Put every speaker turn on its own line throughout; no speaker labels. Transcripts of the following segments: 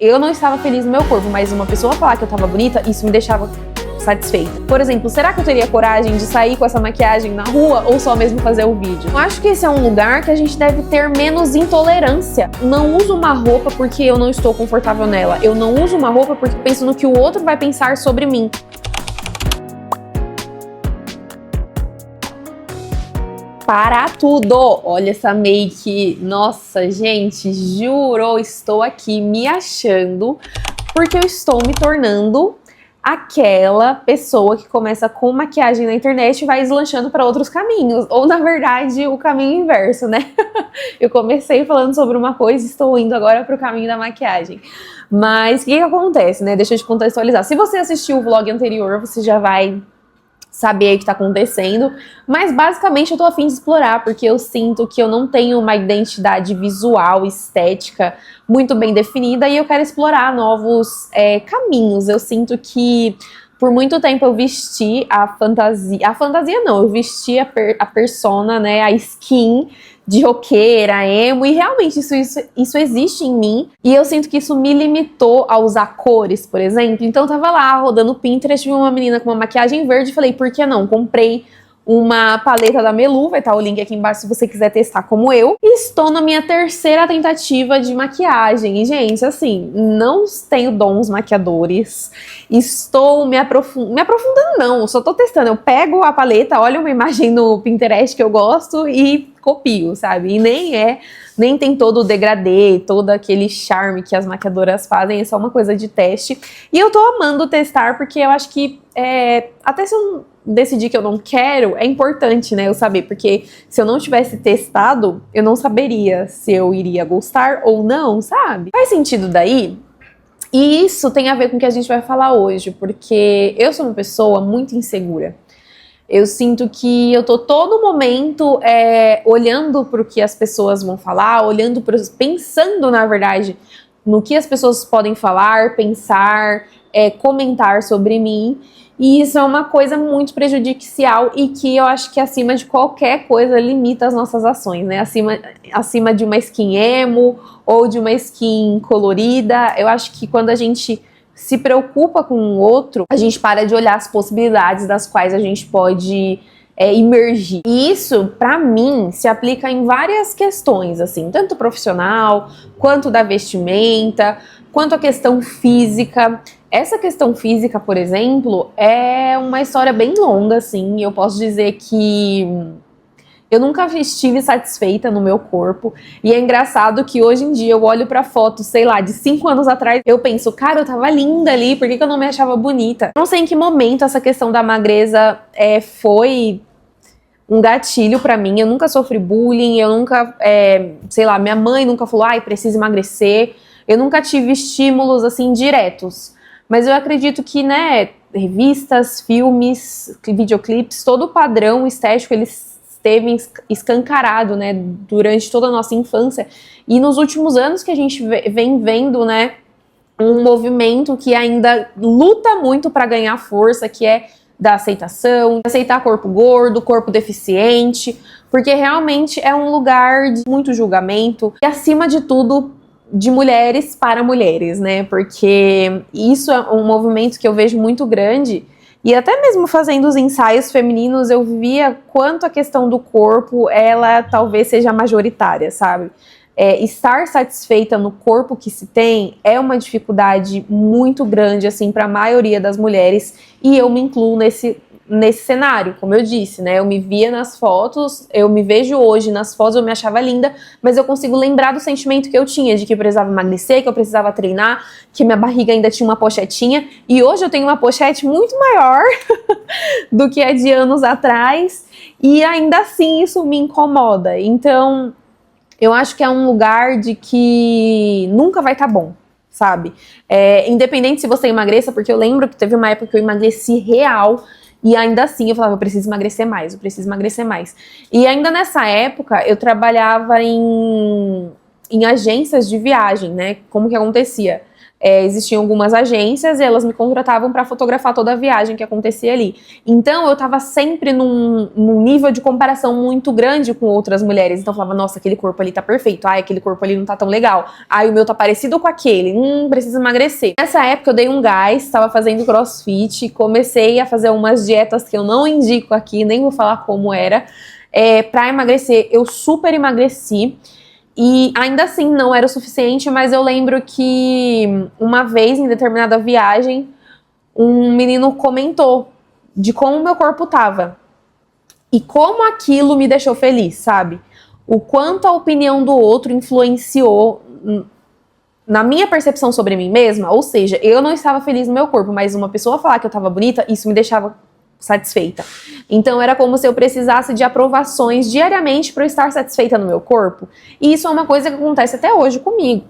Eu não estava feliz no meu corpo, mas uma pessoa falar que eu tava bonita, isso me deixava satisfeita. Por exemplo, será que eu teria coragem de sair com essa maquiagem na rua ou só mesmo fazer o vídeo? Eu acho que esse é um lugar que a gente deve ter menos intolerância. Não uso uma roupa porque eu não estou confortável nela. Eu não uso uma roupa porque penso no que o outro vai pensar sobre mim. Para tudo! Olha essa make. Nossa, gente, juro, estou aqui me achando porque eu estou me tornando aquela pessoa que começa com maquiagem na internet e vai deslanchando para outros caminhos. Ou, na verdade, o caminho inverso, né? Eu comecei falando sobre uma coisa e estou indo agora para o caminho da maquiagem. Mas o que acontece, né? Deixa eu te contextualizar. Se você assistiu o vlog anterior, você já vai saber o que tá acontecendo, mas basicamente eu tô a fim de explorar, porque eu sinto que eu não tenho uma identidade visual, estética muito bem definida e eu quero explorar novos caminhos. Eu sinto que por muito tempo eu vesti a fantasia não, eu vesti a persona, né, a skin de roqueira, emo, e realmente isso existe em mim, e eu sinto que isso me limitou a usar cores, por exemplo. Então eu tava lá, rodando o Pinterest, vi uma menina com uma maquiagem verde, falei, por que não? Comprei uma paleta da Melu, vai estar o link aqui embaixo se você quiser testar como eu. E estou na minha terceira tentativa de maquiagem. E, gente, assim, não tenho dons maquiadores. Estou me aprofundando, não. Só tô testando. Eu pego a paleta, olho uma imagem no Pinterest que eu gosto e copio, sabe? E nem tem todo o degradê, todo aquele charme que as maquiadoras fazem, é só uma coisa de teste. E eu tô amando testar, porque eu acho que até se eu decidir que eu não quero, é importante, né, eu saber, porque se eu não tivesse testado, eu não saberia se eu iria gostar ou não, sabe? Faz sentido daí? E isso tem a ver com o que a gente vai falar hoje, porque eu sou uma pessoa muito insegura. Eu sinto que eu tô todo momento olhando para o que as pessoas vão falar, pensando, na verdade, no que as pessoas podem falar, pensar, comentar sobre mim. E isso é uma coisa muito prejudicial e que eu acho que acima de qualquer coisa limita as nossas ações, né? Acima de uma skin emo ou de uma skin colorida. Eu acho que quando a gente se preocupa com o outro, a gente para de olhar as possibilidades das quais a gente pode imergir. E isso, pra mim, se aplica em várias questões, assim, tanto profissional, quanto da vestimenta, quanto a questão física. Essa questão física, por exemplo, é uma história bem longa, assim. Eu posso dizer que eu nunca estive satisfeita no meu corpo. E é engraçado que hoje em dia eu olho pra foto, sei lá, de 5 anos atrás, eu penso, cara, eu tava linda ali, por que eu não me achava bonita? Não sei em que momento essa questão da magreza foi um gatilho pra mim. Eu nunca sofri bullying, eu nunca, sei lá, minha mãe nunca falou, ai, precisa emagrecer. Eu nunca tive estímulos, assim, diretos. Mas eu acredito que, né, revistas, filmes, videoclipes, todo o padrão estético, ele esteve escancarado, né, durante toda a nossa infância. E nos últimos anos que a gente vem vendo, né, um movimento que ainda luta muito para ganhar força, que é da aceitação, aceitar corpo gordo, corpo deficiente, porque realmente é um lugar de muito julgamento e, acima de tudo, de mulheres para mulheres, né? Porque isso é um movimento que eu vejo muito grande. E até mesmo fazendo os ensaios femininos, eu via quanto a questão do corpo, ela talvez seja majoritária, sabe? Estar satisfeita no corpo que se tem é uma dificuldade muito grande, assim, para a maioria das mulheres, e eu me incluo nesse cenário, como eu disse, né? Eu me via nas fotos, eu me vejo hoje nas fotos, eu me achava linda, mas eu consigo lembrar do sentimento que eu tinha, de que eu precisava emagrecer, que eu precisava treinar, que minha barriga ainda tinha uma pochetinha, e hoje eu tenho uma pochete muito maior do que a de anos atrás, e ainda assim isso me incomoda. Então, eu acho que é um lugar de que nunca vai estar bom, sabe? Independente se você emagreça, porque eu lembro que teve uma época que eu emagreci real, e ainda assim eu falava, eu preciso emagrecer mais, eu preciso emagrecer mais. E ainda nessa época eu trabalhava em agências de viagem, né? Como que acontecia? existiam algumas agências e elas me contratavam para fotografar toda a viagem que acontecia ali. Então eu tava sempre num nível de comparação muito grande com outras mulheres. Então eu falava, nossa, aquele corpo ali tá perfeito, ai, aquele corpo ali não tá tão legal, ai, o meu tá parecido com aquele, preciso emagrecer. Nessa época eu dei um gás, tava fazendo crossfit, comecei a fazer umas dietas que eu não indico aqui, nem vou falar como era, pra emagrecer. Eu super emagreci. E ainda assim não era o suficiente, mas eu lembro que uma vez, em determinada viagem, um menino comentou de como o meu corpo tava. E como aquilo me deixou feliz, sabe? O quanto a opinião do outro influenciou na minha percepção sobre mim mesma. Ou seja, eu não estava feliz no meu corpo, mas uma pessoa falar que eu tava bonita, isso me deixava satisfeita. Então era como se eu precisasse de aprovações diariamente para eu estar satisfeita no meu corpo. E isso é uma coisa que acontece até hoje comigo.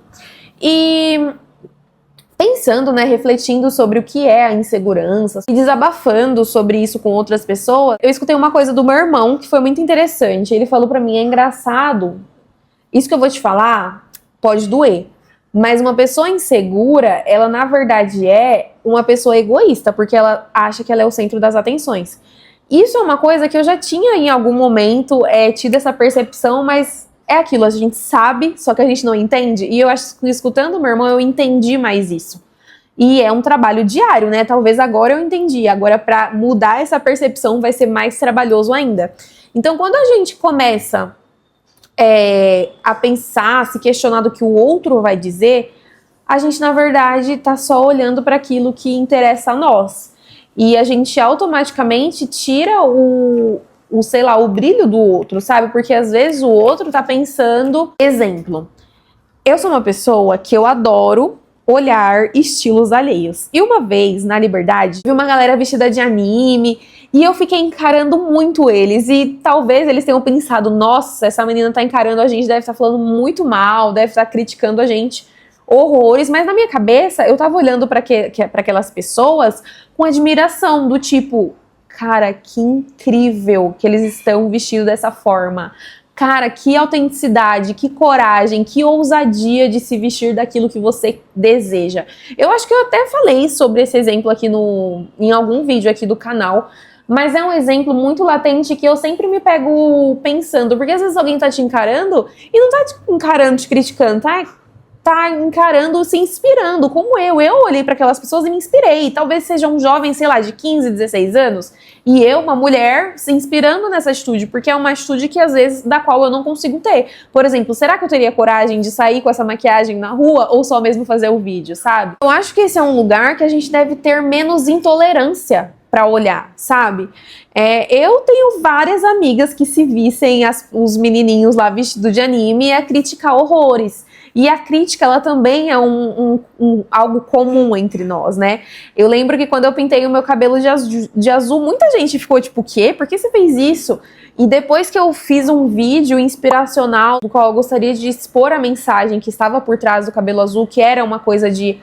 E pensando, né, refletindo sobre o que é a insegurança e desabafando sobre isso com outras pessoas, eu escutei uma coisa do meu irmão que foi muito interessante. Ele falou para mim, é engraçado, isso que eu vou te falar pode doer, mas uma pessoa insegura, ela na verdade é uma pessoa egoísta, porque ela acha que ela é o centro das atenções. Isso é uma coisa que eu já tinha em algum momento tido essa percepção, mas é aquilo, a gente sabe, só que a gente não entende. E eu acho que escutando meu irmão, eu entendi mais isso. E é um trabalho diário, né? Talvez agora eu entendi, agora para mudar essa percepção vai ser mais trabalhoso ainda. Então quando a gente começa a pensar, se questionar do que o outro vai dizer, a gente na verdade tá só olhando para aquilo que interessa a nós. E a gente automaticamente tira sei lá, o brilho do outro, sabe? Porque às vezes o outro tá pensando... Exemplo, eu sou uma pessoa que eu adoro olhar estilos alheios. E uma vez, na Liberdade, vi uma galera vestida de anime e eu fiquei encarando muito eles. E talvez eles tenham pensado, nossa, essa menina tá encarando a gente, deve estar falando muito mal, deve estar criticando a gente horrores. Mas na minha cabeça, eu tava olhando para aquelas pessoas com admiração, do tipo, cara, que incrível que eles estão vestidos dessa forma. Cara, que autenticidade, que coragem, que ousadia de se vestir daquilo que você deseja. Eu acho que eu até falei sobre esse exemplo aqui em algum vídeo aqui do canal, mas é um exemplo muito latente que eu sempre me pego pensando, porque às vezes alguém tá te encarando e não tá te encarando, te criticando, tá encarando, se inspirando, como eu olhei para aquelas pessoas e me inspirei. Talvez seja um jovem, sei lá, de 15, 16 anos, e eu, uma mulher, se inspirando nessa atitude, porque é uma atitude que às vezes, da qual eu não consigo ter. Por exemplo, será que eu teria coragem de sair com essa maquiagem na rua, ou só mesmo fazer o vídeo, sabe? Eu acho que esse é um lugar que a gente deve ter menos intolerância pra olhar, sabe? Eu tenho várias amigas que se vissem os menininhos lá vestidos de anime e a criticar horrores. E a crítica, ela também é algo comum entre nós, né? Eu lembro que quando eu pintei o meu cabelo de azul, muita gente ficou tipo, o quê? Por que você fez isso? E depois que eu fiz um vídeo inspiracional, no qual eu gostaria de expor a mensagem que estava por trás do cabelo azul, que era uma coisa de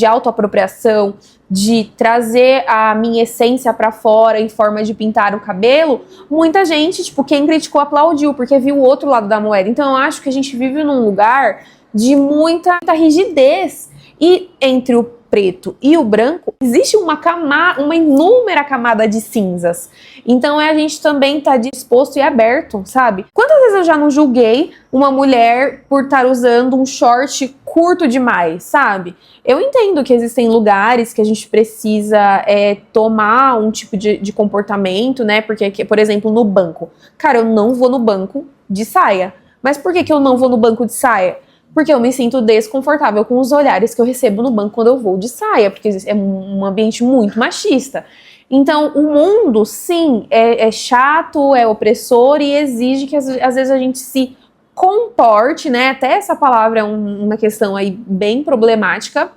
autoapropriação, de trazer a minha essência pra fora em forma de pintar o cabelo, muita gente, tipo, quem criticou aplaudiu, porque viu o outro lado da moeda. Então eu acho que a gente vive num lugar de muita rigidez. E entre o preto e o branco, existe uma inúmera camada de cinzas. Então a gente também tá disposto e aberto, sabe? Quantas vezes eu já não julguei uma mulher por estar usando um short curto demais, sabe? Eu entendo que existem lugares que a gente precisa tomar um tipo de comportamento, né? Porque, por exemplo, no banco. Cara, eu não vou no banco de saia. Mas por que eu não vou no banco de saia? Porque eu me sinto desconfortável com os olhares que eu recebo no banco quando eu vou de saia, porque é um ambiente muito machista. Então, o mundo, sim, é chato, é opressor e exige que, às vezes, a gente se comporte, né? Até essa palavra é uma questão aí bem problemática,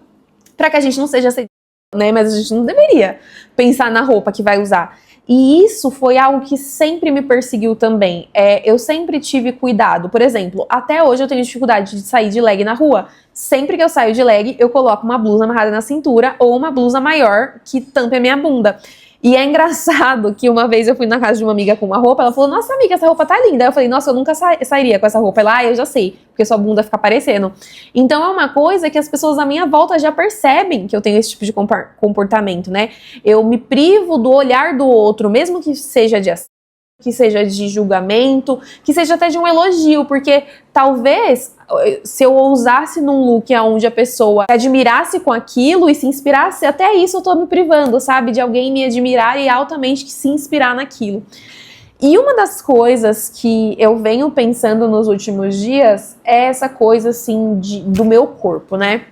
para que a gente não seja aceitável, né? Mas a gente não deveria pensar na roupa que vai usar. E isso foi algo que sempre me perseguiu também. Eu sempre tive cuidado. Por exemplo, até hoje eu tenho dificuldade de sair de leg na rua. Sempre que eu saio de leg, eu coloco uma blusa amarrada na cintura ou uma blusa maior que tampe a minha bunda. E é engraçado que uma vez eu fui na casa de uma amiga com uma roupa, ela falou, nossa amiga, essa roupa tá linda. Aí eu falei, nossa, eu nunca sairia com essa roupa. Ela, eu já sei, porque sua bunda fica aparecendo. Então é uma coisa que as pessoas à minha volta já percebem que eu tenho esse tipo de comportamento, né? Eu me privo do olhar do outro, mesmo que seja que seja de julgamento, que seja até de um elogio, porque talvez se eu ousasse num look onde a pessoa se admirasse com aquilo e se inspirasse, até isso eu tô me privando, sabe? De alguém me admirar e altamente se inspirar naquilo. E uma das coisas que eu venho pensando nos últimos dias é essa coisa, assim, do meu corpo, né?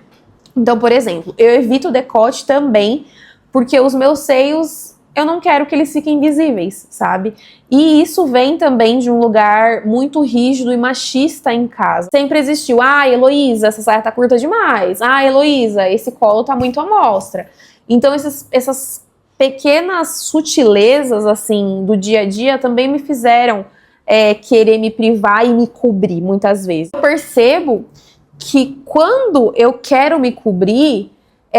Então, por exemplo, eu evito decote também, porque os meus seios, eu não quero que eles fiquem visíveis, sabe? E isso vem também de um lugar muito rígido e machista em casa. Sempre existiu, Heloísa, essa saia tá curta demais. Heloísa, esse colo tá muito à mostra. Então essas pequenas sutilezas, assim, do dia a dia também me fizeram querer me privar e me cobrir, muitas vezes. Eu percebo que quando eu quero me cobrir,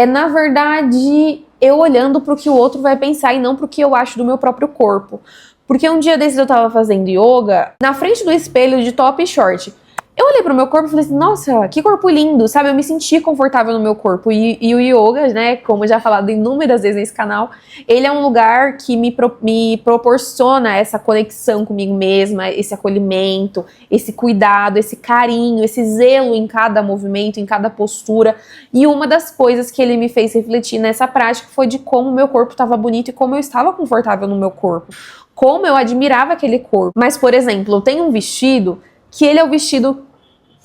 na verdade, eu olhando pro que o outro vai pensar e não pro que eu acho do meu próprio corpo. Porque um dia desses eu tava fazendo yoga, na frente do espelho de top e short. Eu olhei pro meu corpo e falei assim, nossa, que corpo lindo, sabe? Eu me senti confortável no meu corpo. E o yoga, né, como já falado inúmeras vezes nesse canal, ele é um lugar que me proporciona essa conexão comigo mesma, esse acolhimento, esse cuidado, esse carinho, esse zelo em cada movimento, em cada postura. E uma das coisas que ele me fez refletir nessa prática foi de como o meu corpo estava bonito e como eu estava confortável no meu corpo. Como eu admirava aquele corpo. Mas, por exemplo, eu tenho um vestido que ele é o vestido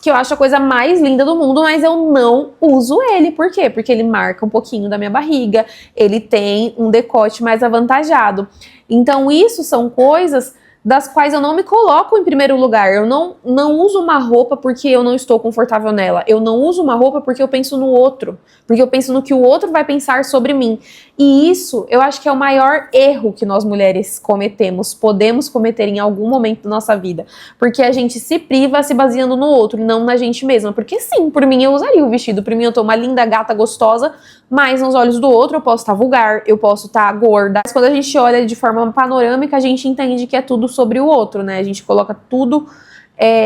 que eu acho a coisa mais linda do mundo, mas eu não uso ele. Por quê? Porque ele marca um pouquinho da minha barriga, ele tem um decote mais avantajado. Então isso são coisas das quais eu não me coloco em primeiro lugar. Eu não uso uma roupa porque eu não estou confortável nela. Eu não uso uma roupa porque eu penso no outro. Porque eu penso no que o outro vai pensar sobre mim. E isso, eu acho que é o maior erro que nós mulheres cometemos, podemos cometer em algum momento da nossa vida. Porque a gente se priva se baseando no outro, não na gente mesma. Porque sim, por mim eu usaria o vestido. Por mim eu tô uma linda gata gostosa, mas nos olhos do outro eu posso estar vulgar, eu posso estar gorda. Mas quando a gente olha de forma panorâmica, a gente entende que é tudo sobre o outro, né? A gente coloca tudo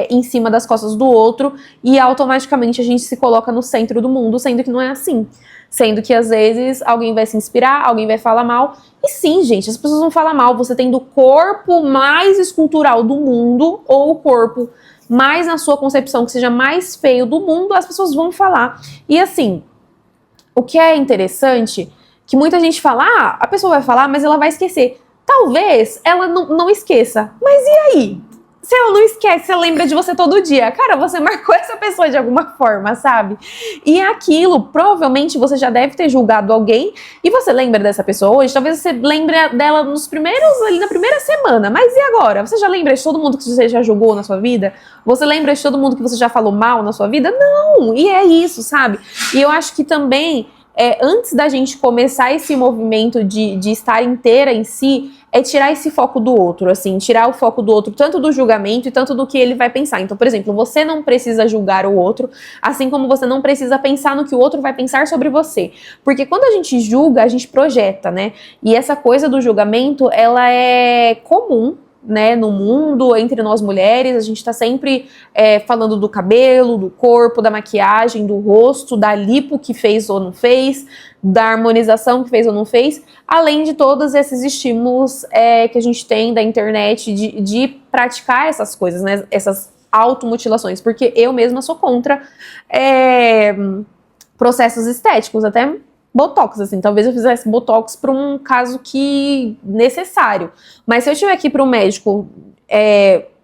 em cima das costas do outro e automaticamente a gente se coloca no centro do mundo, sendo que não é assim. Sendo que às vezes alguém vai se inspirar, alguém vai falar mal. E sim, gente, as pessoas vão falar mal. Você tendo o corpo mais escultural do mundo ou o corpo mais na sua concepção que seja mais feio do mundo, as pessoas vão falar. E assim, o que é interessante, que muita gente fala, a pessoa vai falar, mas ela vai esquecer. Talvez ela não esqueça. Mas e aí? Se ela não esquece, você lembra de você todo dia. Cara, você marcou essa pessoa de alguma forma, sabe? E aquilo, provavelmente você já deve ter julgado alguém e você lembra dessa pessoa hoje. Talvez você lembre dela ali na primeira semana. Mas e agora? Você já lembra de todo mundo que você já julgou na sua vida? Você lembra de todo mundo que você já falou mal na sua vida? Não! E é isso, sabe? E eu acho que também, antes da gente começar esse movimento de estar inteira em si, é tirar esse foco do outro, assim, tirar o foco do outro, tanto do julgamento e tanto do que ele vai pensar. Então, por exemplo, você não precisa julgar o outro, assim como você não precisa pensar no que o outro vai pensar sobre você. Porque quando a gente julga, a gente projeta, né? E essa coisa do julgamento, ela é comum, né, no mundo, entre nós mulheres. A gente tá sempre falando do cabelo, do corpo, da maquiagem, do rosto, da lipo que fez ou não fez, da harmonização que fez ou não fez, além de todos esses estímulos que a gente tem da internet de praticar essas coisas, né, essas automutilações, porque eu mesma sou contra processos estéticos, até botox, assim, talvez eu fizesse botox para um caso que necessário, mas se eu estiver aqui para um médico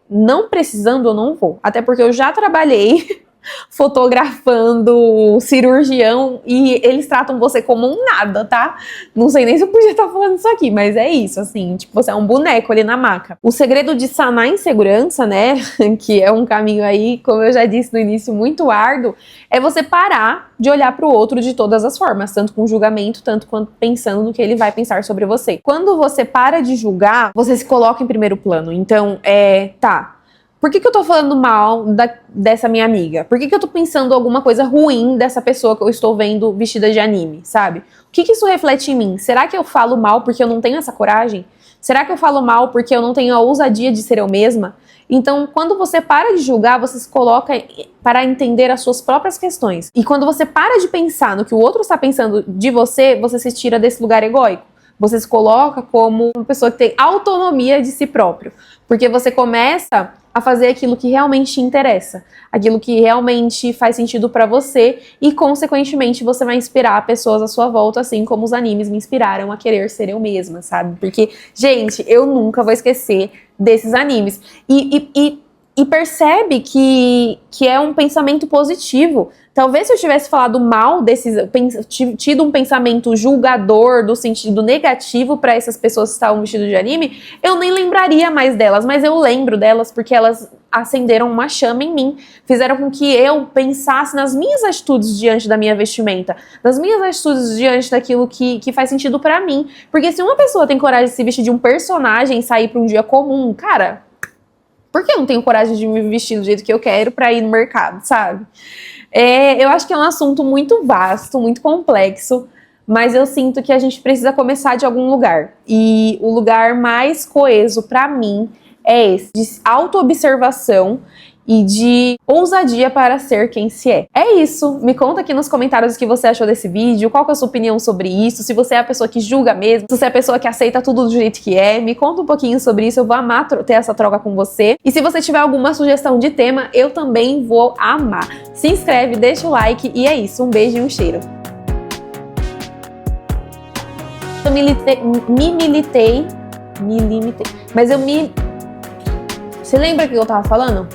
não precisando, eu não vou, até porque eu já trabalhei fotografando cirurgião e eles tratam você como um nada, tá? Não sei nem se eu podia estar falando isso aqui, mas é isso, assim, tipo, você é um boneco ali na maca. O segredo de sanar em segurança, né, que é um caminho aí, como eu já disse no início, muito árduo, é você parar de olhar pro outro de todas as formas, tanto com julgamento, tanto quanto pensando no que ele vai pensar sobre você. Quando você para de julgar, você se coloca em primeiro plano. Então, tá, Por que eu tô falando mal dessa minha amiga? Por que eu tô pensando alguma coisa ruim dessa pessoa que eu estou vendo vestida de anime, sabe? O que isso reflete em mim? Será que eu falo mal porque eu não tenho essa coragem? Será que eu falo mal porque eu não tenho a ousadia de ser eu mesma? Então, quando você para de julgar, você se coloca para entender as suas próprias questões. E quando você para de pensar no que o outro está pensando de você, você se tira desse lugar egóico. Você se coloca como uma pessoa que tem autonomia de si próprio. Porque você começa a fazer aquilo que realmente te interessa, aquilo que realmente faz sentido pra você e, consequentemente, você vai inspirar pessoas à sua volta, assim como os animes me inspiraram a querer ser eu mesma, sabe? Porque, gente, eu nunca vou esquecer desses animes. E percebe que é um pensamento positivo. Talvez se eu tivesse falado mal tido um pensamento julgador do sentido negativo para essas pessoas que estavam vestidas de anime, eu nem lembraria mais delas, mas eu lembro delas porque elas acenderam uma chama em mim, fizeram com que eu pensasse nas minhas atitudes diante da minha vestimenta, nas minhas atitudes diante daquilo que faz sentido para mim. Porque se uma pessoa tem coragem de se vestir de um personagem e sair para um dia comum, cara, por que eu não tenho coragem de me vestir do jeito que eu quero pra ir no mercado, sabe? Eu acho que é um assunto muito vasto, muito complexo, mas eu sinto que a gente precisa começar de algum lugar. E o lugar mais coeso pra mim é esse, de autoobservação e de ousadia para ser quem se é. É isso, me conta aqui nos comentários o que você achou desse vídeo, qual que é a sua opinião sobre isso, se você é a pessoa que julga mesmo, se você é a pessoa que aceita tudo do jeito que é, me conta um pouquinho sobre isso, eu vou amar ter essa troca com você. E se você tiver alguma sugestão de tema, eu também vou amar. Se inscreve, deixa o like e é isso, um beijo e um cheiro. Eu me limitei, mas eu me... Você lembra o que eu tava falando?